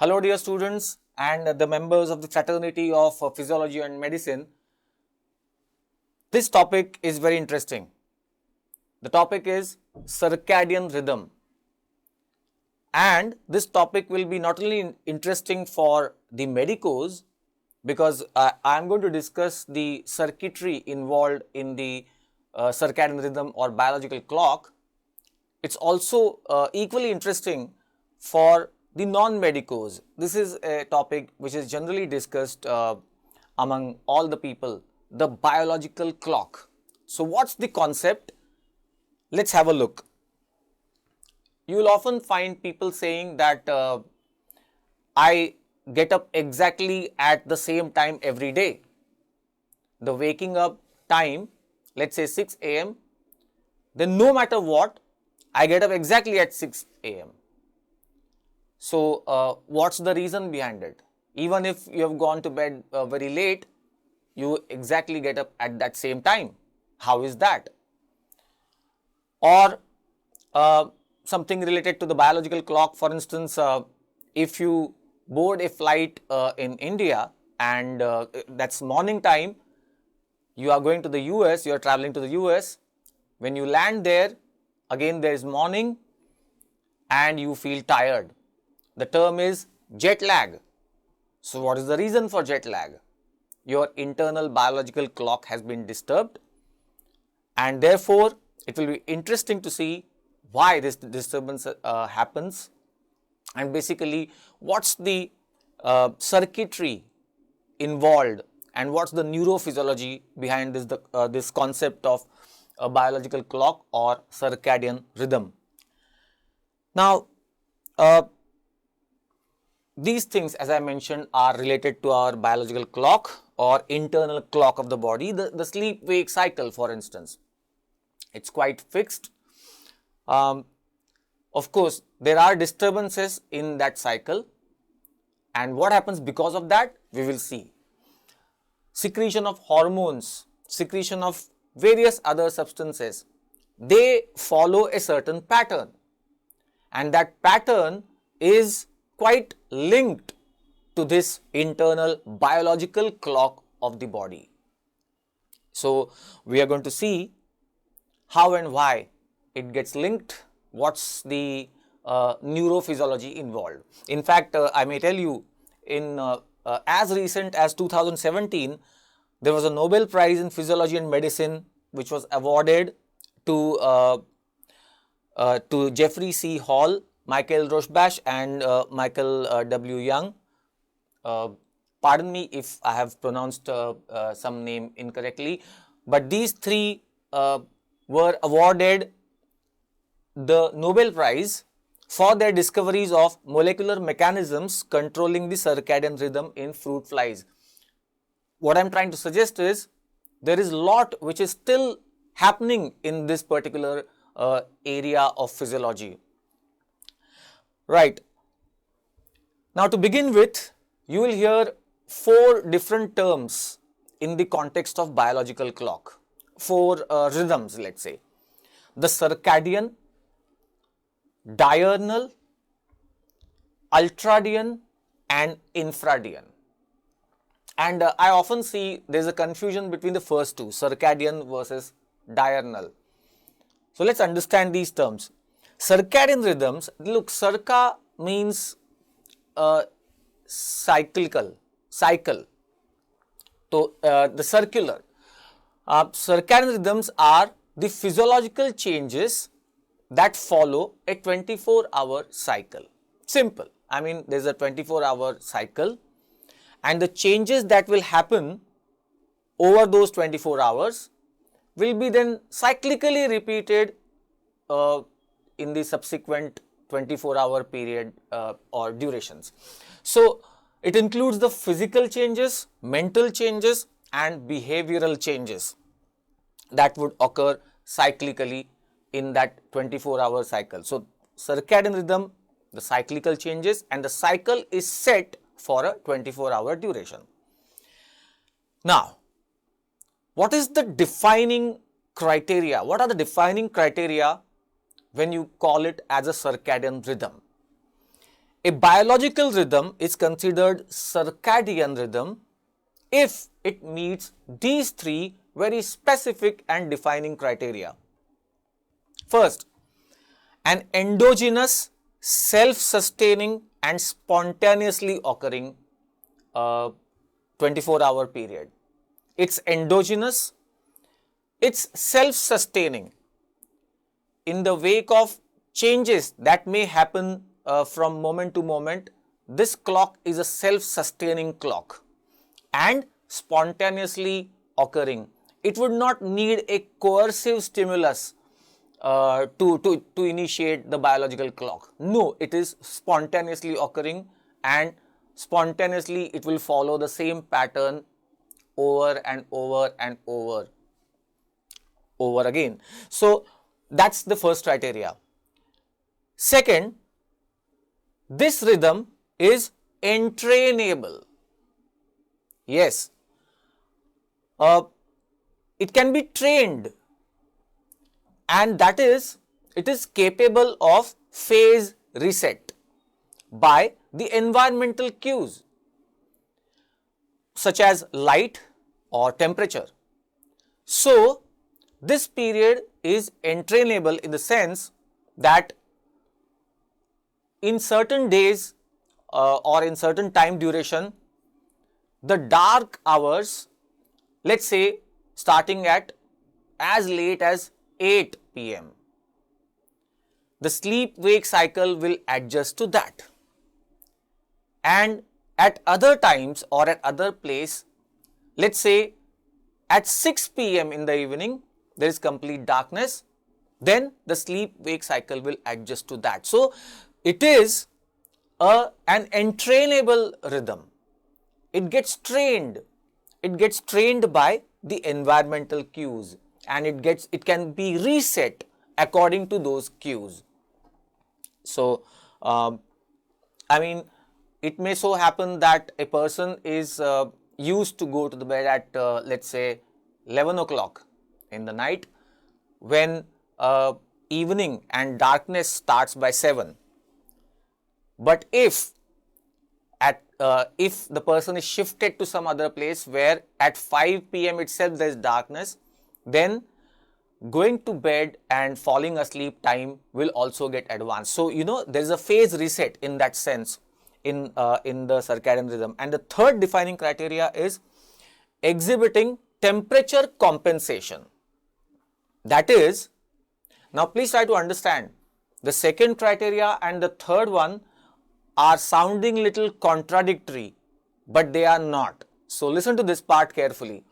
Hello dear students and the members of the fraternity of Physiology and Medicine. This topic is very interesting. The topic is circadian rhythm, and this topic will be not only interesting for the medicos because I am going to discuss the circuitry involved in the circadian rhythm or biological clock. It's also equally interesting for the non-medicos. This is a topic which is generally discussed among all the people, the biological clock. So what's the concept? Let's have a look. You will often find people saying that I get up exactly at the same time every day. The waking up time, let's say 6 a.m., then no matter what, I get up exactly at 6 a.m. So, what's the reason behind it? Even if you have gone to bed very late, you exactly get up at that same time. How is that? Or something related to the biological clock. For instance, if you board a flight in India and that's morning time, you are going to the US, you are traveling to the US. When you land there, again there is morning and you feel tired. The term is jet lag. So what is the reason for jet lag? Your internal biological clock has been disturbed, and therefore it will be interesting to see why this disturbance happens, and basically what's the circuitry involved and what's the neurophysiology behind this concept of a biological clock or circadian rhythm. Now, these things, as I mentioned, are related to our biological clock or internal clock of the body. The sleep-wake cycle, for instance, it's quite fixed. Of course, there are disturbances in that cycle, and what happens because of that, we will see. Secretion of hormones, secretion of various other substances, they follow a certain pattern, and that pattern is quite linked to this internal biological clock of the body. So, we are going to see how and why it gets linked, what's the neurophysiology involved. In fact, I may tell you, in as recent as 2017, there was a Nobel Prize in Physiology and Medicine which was awarded to Jeffrey C. Hall, Michael Rosbash and Michael W. Young. Pardon me if I have pronounced some name incorrectly, but these three were awarded the Nobel Prize for their discoveries of molecular mechanisms controlling the circadian rhythm in fruit flies. What I am trying to suggest is there is a lot which is still happening in this particular area of physiology. Right. Now, to begin with, you will hear 4 different terms in the context of biological clock, 4 rhythms, let's say. The circadian, diurnal, ultradian and infradian. And I often see there is a confusion between the first two, circadian versus diurnal. So, let's understand these terms. Circadian rhythms, look, circa means cycle. So, the circular. Circadian rhythms are the physiological changes that follow a 24-hour cycle. Simple. I mean, there is a 24-hour cycle, and the changes that will happen over those 24 hours will be then cyclically repeated in the subsequent 24-hour period or durations. So, it includes the physical changes, mental changes and behavioral changes that would occur cyclically in that 24-hour cycle. So, circadian rhythm, the cyclical changes, and the cycle is set for a 24-hour duration. Now, what is the defining criteria? What are the defining criteria when you call it as a circadian rhythm? A biological rhythm is considered circadian rhythm if it meets these three very specific and defining criteria. First, an endogenous, self-sustaining and spontaneously occurring 24-hour period. It's endogenous, it's self-sustaining. In the wake of changes that may happen from moment to moment, this clock is a self-sustaining clock and spontaneously occurring. It would not need a coercive stimulus to initiate the biological clock. No, it is spontaneously occurring and spontaneously it will follow the same pattern over and over and over again. So that's the first criteria. Second, this rhythm is entrainable. Yes, it can be trained, and that is, it is capable of phase reset by the environmental cues such as light or temperature. So this period is entrainable in the sense that in certain days or in certain time duration, the dark hours, let's say starting at as late as 8 p.m. the sleep-wake cycle will adjust to that. And at other times or at other place, let's say at 6 p.m. in the evening, there is complete darkness, then the sleep-wake cycle will adjust to that. So it is an entrainable rhythm. It gets trained. It gets trained by the environmental cues, and it can be reset according to those cues. So, I mean, it may so happen that a person is used to go to the bed at let's say 11 o'clock in the night, when evening and darkness starts by 7. But if the person is shifted to some other place where at 5 p.m. itself there is darkness, then going to bed and falling asleep time will also get advanced. So, there is a phase reset in that sense in the circadian rhythm. And the third defining criteria is exhibiting temperature compensation. That is, now please try to understand, the second criteria and the third one are sounding little contradictory, but they are not. So listen to this part carefully.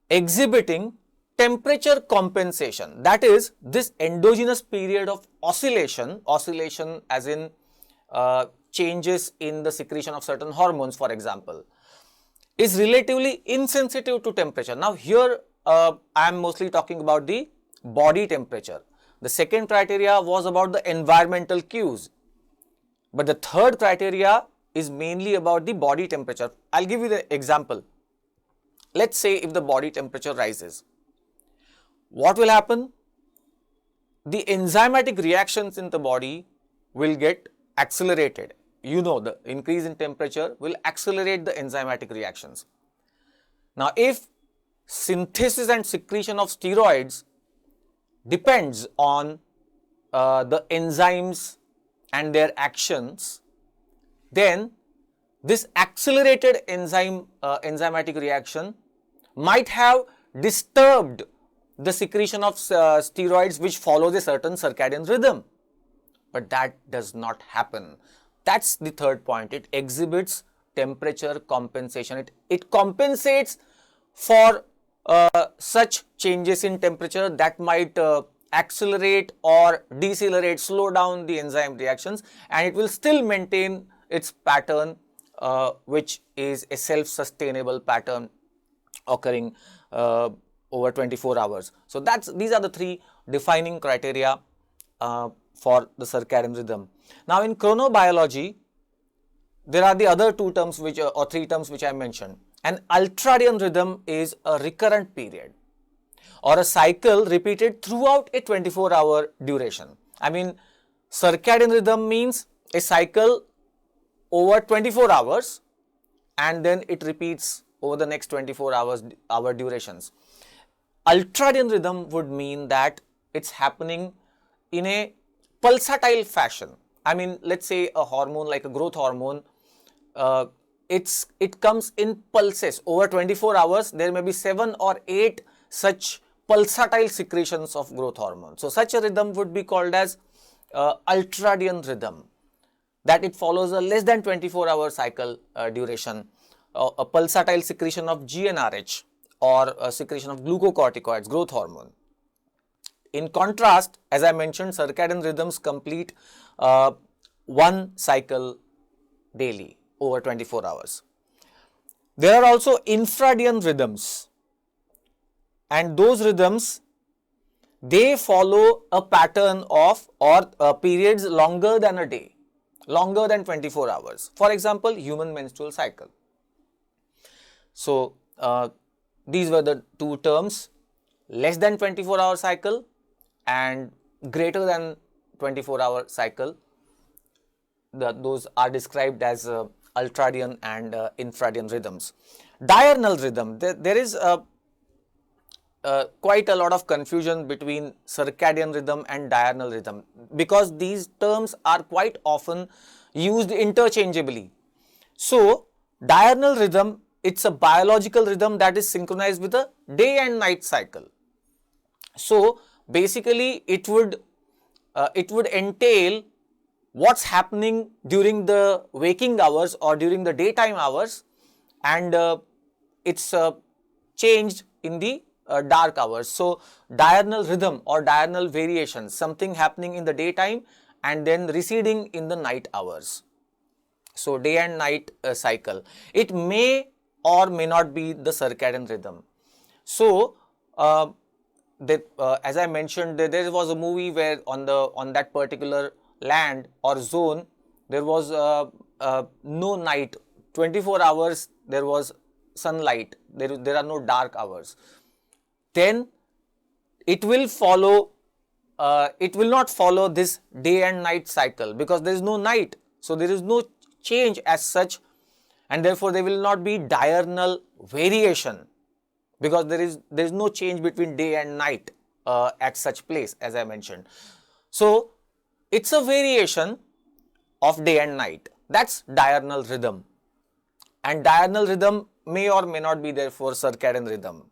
Exhibiting temperature compensation, that is, this endogenous period of oscillation as in changes in the secretion of certain hormones, for example, is relatively insensitive to temperature. Now here I am mostly talking about the body temperature. The second criteria was about the environmental cues, but the third criteria is mainly about the body temperature. I'll give you the example. Let's say if the body temperature rises, what will happen? The enzymatic reactions in the body will get accelerated. The increase in temperature will accelerate the enzymatic reactions. Now, if synthesis and secretion of steroids depends on the enzymes and their actions, then this accelerated enzymatic reaction might have disturbed the secretion of steroids which follows a certain circadian rhythm. But that does not happen. That's the third point. It exhibits temperature compensation. It compensates for such changes in temperature that might accelerate or decelerate, slow down the enzyme reactions, and it will still maintain its pattern, which is a self-sustainable pattern occurring over 24 hours. So these are the three defining criteria for the circadian rhythm. Now in chronobiology, there are the other two terms or three terms which I mentioned. An ultradian rhythm is a recurrent period or a cycle repeated throughout a 24-hour duration. I mean, circadian rhythm means a cycle over 24 hours and then it repeats over the next 24 hour durations. Ultradian rhythm would mean that it's happening in a pulsatile fashion. I mean, let's say a hormone like a growth hormone, it comes in pulses over 24 hours. There may be 7 or 8 such pulsatile secretions of growth hormone. So such a rhythm would be called as ultradian rhythm, that it follows a less than 24-hour cycle duration, a pulsatile secretion of GnRH or a secretion of glucocorticoids, growth hormone. In contrast, as I mentioned, circadian rhythms complete one cycle daily over 24 hours. There are also infradian rhythms, and those rhythms, they follow a pattern of periods longer than a day, longer than 24 hours. For example, human menstrual cycle. So, these were the two terms, less than 24-hour cycle and greater than 24-hour cycle. Those are described as ultradian and infradian rhythms. Diurnal rhythm, there is quite a lot of confusion between circadian rhythm and diurnal rhythm, because these terms are quite often used interchangeably. So, diurnal rhythm, it's a biological rhythm that is synchronized with a day and night cycle. So, basically it would entail what's happening during the waking hours or during the daytime hours, and it's changed in the dark hours. So, diurnal rhythm or diurnal variations, something happening in the daytime and then receding in the night hours. So, day and night cycle. It may or may not be the circadian rhythm. So, as I mentioned, there was a movie where on that particular land or zone, there was no night, 24 hours there was sunlight, there are no dark hours. Then it will follow, it will not follow this day and night cycle, because there is no night. So, there is no change as such, and therefore, there will not be diurnal variation, because there is no change between day and night at such place, as I mentioned. So, it's a variation of day and night. That's diurnal rhythm, and diurnal rhythm may or may not be there for circadian rhythm.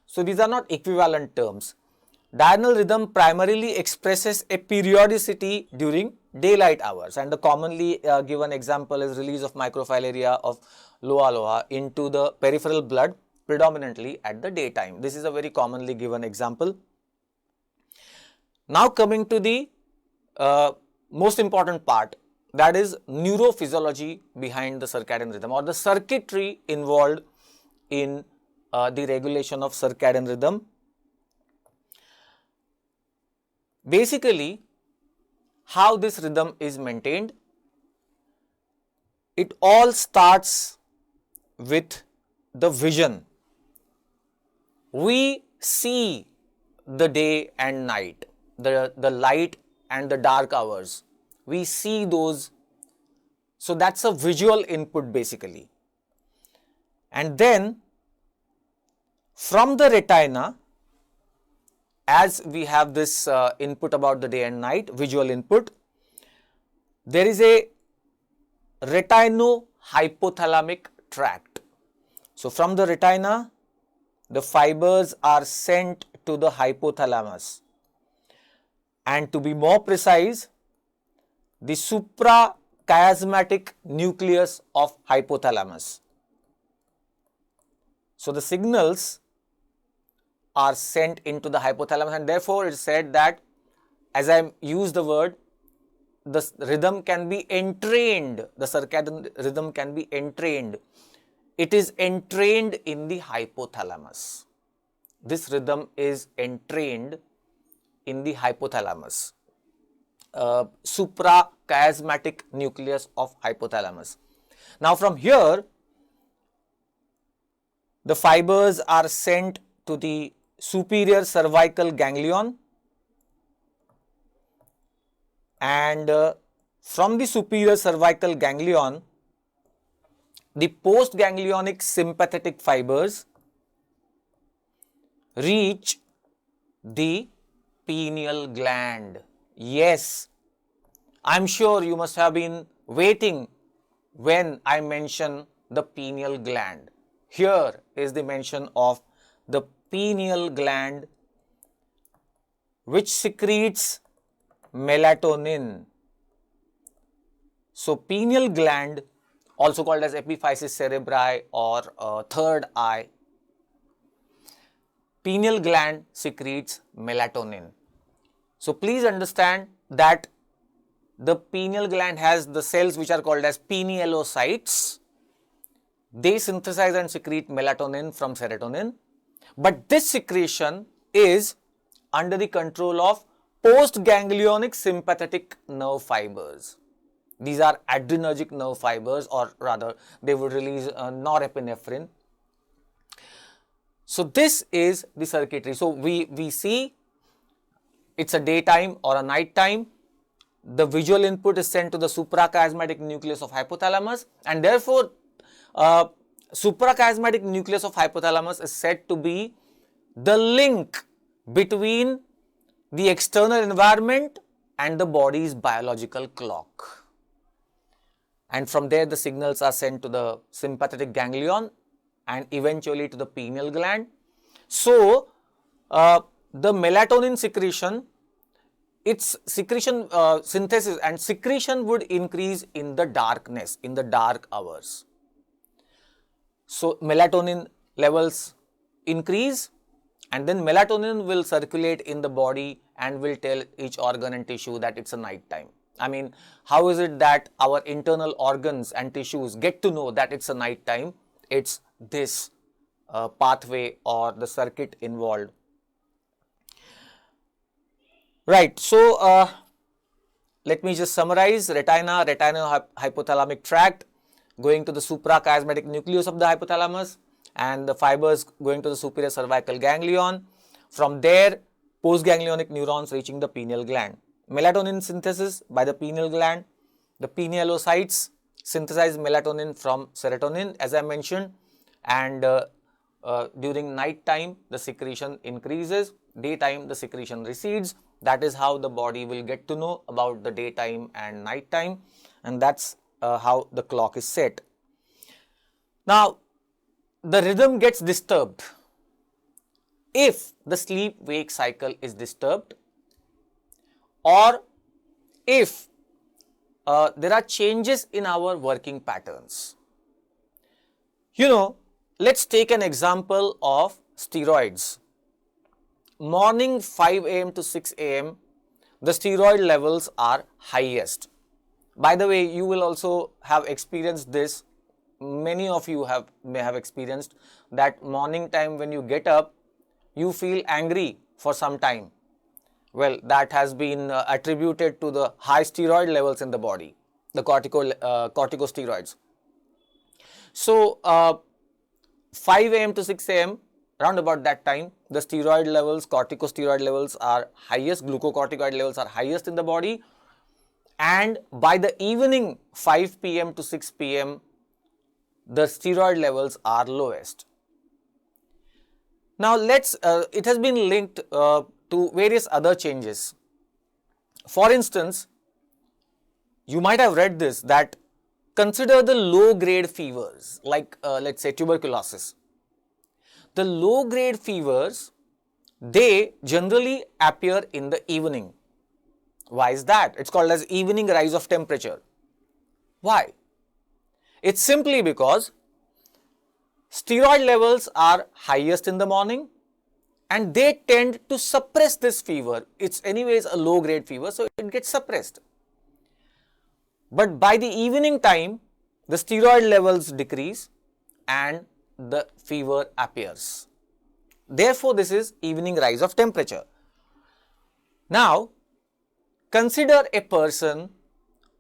So, these are not equivalent terms. Diurnal rhythm primarily expresses a periodicity during daylight hours, and the commonly given example is release of microfilaria of loa into the peripheral blood, predominantly at the daytime. This is a very commonly given example. Now, coming to the most important part, that is neurophysiology behind the circadian rhythm, or the circuitry involved in the regulation of circadian rhythm. Basically, how this rhythm is maintained, it all starts with the vision. We see the day and night, the light and the dark hours. We see those. So, that's a visual input basically. And then from the retina, as we have this input about the day and night, visual input, there is a retino-hypothalamic tract. So, from the retina, the fibers are sent to the hypothalamus, and to be more precise, the suprachiasmatic nucleus of hypothalamus. So, the signals are sent into the hypothalamus, and therefore, it is said that, as I use the word, the rhythm can be entrained, the circadian rhythm can be entrained. It is entrained in the hypothalamus. This rhythm is entrained in the hypothalamus, suprachiasmatic nucleus of hypothalamus. Now, from here, the fibers are sent to the superior cervical ganglion, and from the superior cervical ganglion, the postganglionic sympathetic fibers reach the pineal gland. Yes, I'm sure you must have been waiting when I mention the pineal gland. Here is the mention of the pineal gland, which secretes melatonin. So, pineal gland, also called as epiphysis cerebri or third eye, pineal gland secretes melatonin. So, please understand that the pineal gland has the cells which are called as pinealocytes. They synthesize and secrete melatonin from serotonin, but this secretion is under the control of postganglionic sympathetic nerve fibers. These are adrenergic nerve fibers, or rather they would release norepinephrine. So, this is the circuitry. So, we see it's a daytime or a night time. The visual input is sent to the suprachiasmatic nucleus of hypothalamus, and therefore suprachiasmatic nucleus of hypothalamus is said to be the link between the external environment and the body's biological clock. And from there the signals are sent to the sympathetic ganglion and eventually to the pineal gland. So, the melatonin secretion, its secretion synthesis and secretion would increase in the darkness, in the dark hours. So, melatonin levels increase, and then melatonin will circulate in the body and will tell each organ and tissue that it's a night time. I mean, how is it that our internal organs and tissues get to know that it's a night time? It's this pathway or the circuit involved. Right. So, let me just summarize: retina, retinal-hypothalamic tract going to the suprachiasmatic nucleus of the hypothalamus, and the fibers going to the superior cervical ganglion. From there, postganglionic neurons reaching the pineal gland. Melatonin synthesis by the pineal gland. The pinealocytes synthesize melatonin from serotonin, as I mentioned, and during night time the secretion increases, daytime the secretion recedes. That is how the body will get to know about the daytime and night time, and that's how the clock is set. Now, the rhythm gets disturbed if the sleep-wake cycle is disturbed, or if there are changes in our working patterns. You know, let's take an example of steroids. Morning 5 a.m. to 6 a.m. the steroid levels are highest. By the way, you will also have experienced this. Many of you may have experienced that morning time when you get up, you feel angry for some time. Well, that has been attributed to the high steroid levels in the body, the corticosteroids. So, 5 a.m. to 6 a.m. around about that time, the steroid levels, corticosteroid levels are highest, glucocorticoid levels are highest in the body, and by the evening 5 p.m. to 6 p.m. the steroid levels are lowest. Now, it has been linked to various other changes. For instance, you might have read this, that consider the low grade fevers like let's say tuberculosis. The low grade fevers, they generally appear in the evening. Why is that? It's called as evening rise of temperature. Why? It's simply because steroid levels are highest in the morning and they tend to suppress this fever. It's anyways a low grade fever, so it gets suppressed. But by the evening time, the steroid levels decrease and the fever appears. Therefore, this is evening rise of temperature. Now, consider a person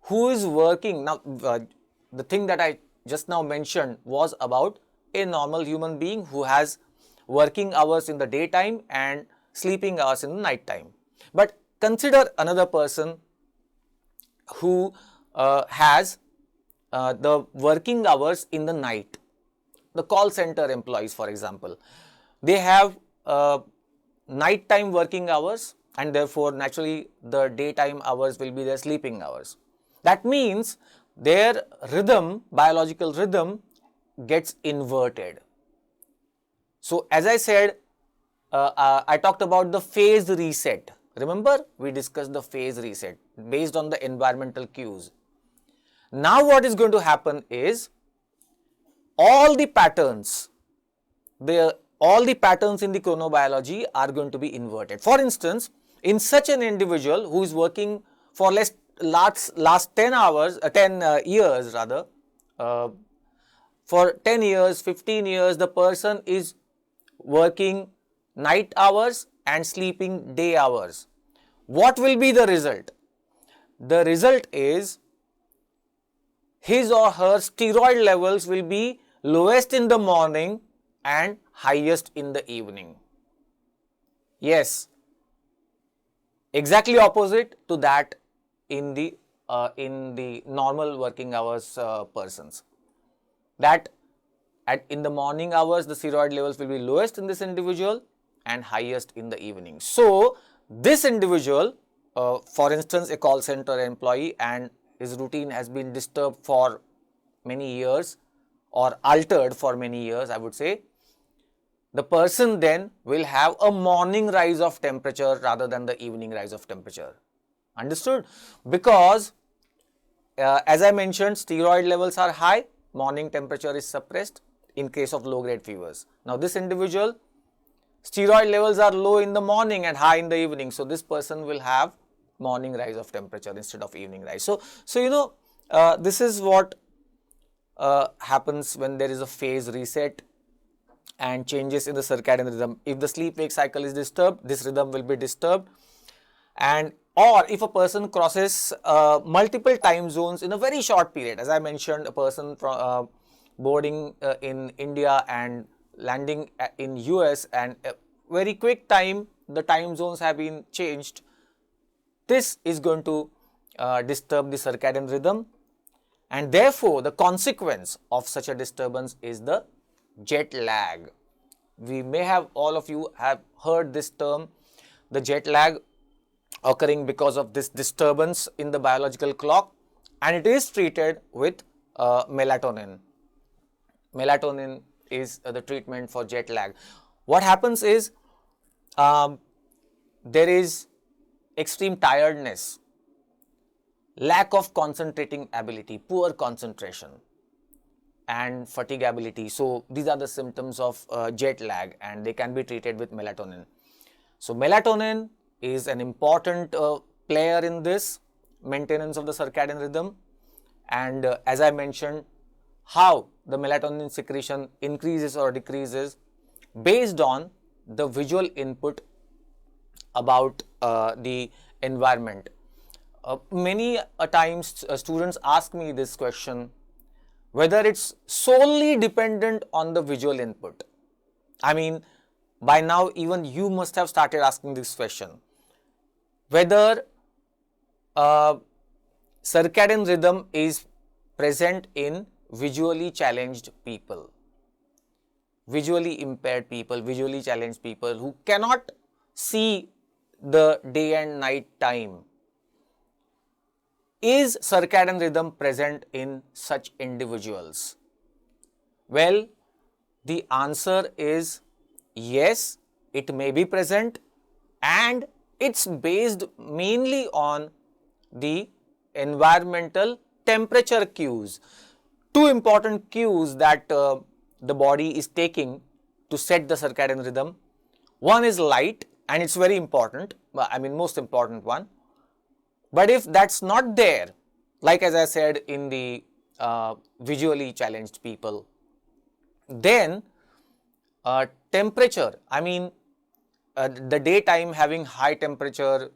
who is working. Now, the thing that I just now mentioned was about a normal human being who has working hours in the daytime and sleeping hours in the night time. But consider another person who has the working hours in the night. The call center employees, for example, they have nighttime working hours, and therefore naturally the daytime hours will be their sleeping hours. That means their rhythm, biological rhythm, gets inverted. So as I said, I talked about the phase reset. Remember, we discussed the phase reset based on the environmental cues. Now what is going to happen is all the patterns in the chronobiology are going to be inverted. For instance, in such an individual who is working for last 10 years rather, for 10 years, 15 years, the person is working night hours and sleeping day hours. What will be the result? The result is his or her steroid levels will be lowest in the morning and highest in the evening. Yes, exactly opposite to that in the normal working hours persons. That in the morning hours the steroid levels will be lowest in this individual and highest in the evening. So this individual, for instance, a call center employee, and his routine has been disturbed for many years or altered for many years, I would say, the person then will have a morning rise of temperature rather than the evening rise of temperature. Understood? Because as I mentioned, steroid levels are high, morning temperature is suppressed in case of low grade fevers. Now this individual, steroid levels are low in the morning and high in the evening. So this person will have morning rise of temperature instead of evening rise. So you know, this is what happens when there is a phase reset and changes in the circadian rhythm. If the sleep-wake cycle is disturbed, this rhythm will be disturbed. And or if a person crosses multiple time zones in a very short period, as I mentioned, a person from boarding in India and landing in US, and a very quick time the time zones have been changed, this is going to disturb the circadian rhythm, and therefore the consequence of such a disturbance is the jet lag. We may have, all of you have heard this term, the jet lag, occurring because of this disturbance in the biological clock, and it is treated with melatonin. Melatonin is the treatment for jet lag. What happens is there is extreme tiredness, lack of concentrating ability, poor concentration, and fatigability. So these are the symptoms of jet lag, and they can be treated with melatonin. So melatonin is an important player in this maintenance of the circadian rhythm, and as I mentioned, how the melatonin secretion increases or decreases based on the visual input about the environment. Many times students ask me this question, whether it's solely dependent on the visual input. I mean, by now even you must have started asking this question, whether circadian rhythm is present in visually challenged people, visually impaired people, visually challenged people who cannot see the day and night time. Is circadian rhythm present in such individuals? Well, the answer is yes, it may be present, and it's based mainly on the environmental temperature cues. Two important cues that the body is taking to set the circadian rhythm. One is light, and it's very important, I mean most important one. But if that's not there, like as I said in the visually challenged people, then temperature, I mean the daytime having high temperature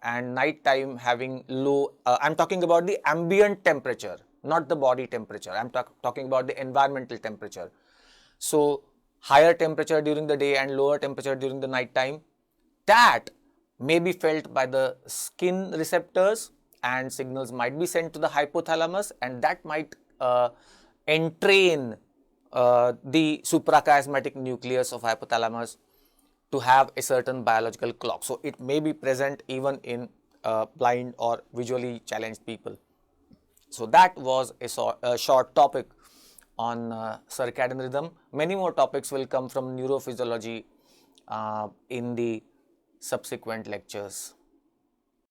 and night time having low, I'm talking about the ambient temperature, not the body temperature. I'm talking about the environmental temperature. So higher temperature during the day and lower temperature during the night time, that may be felt by the skin receptors and signals might be sent to the hypothalamus, and that might entrain the suprachiasmatic nucleus of hypothalamus to have a certain biological clock. So it may be present even in blind or visually challenged people. So that was a short topic on circadian rhythm. Many more topics will come from neurophysiology in the subsequent lectures.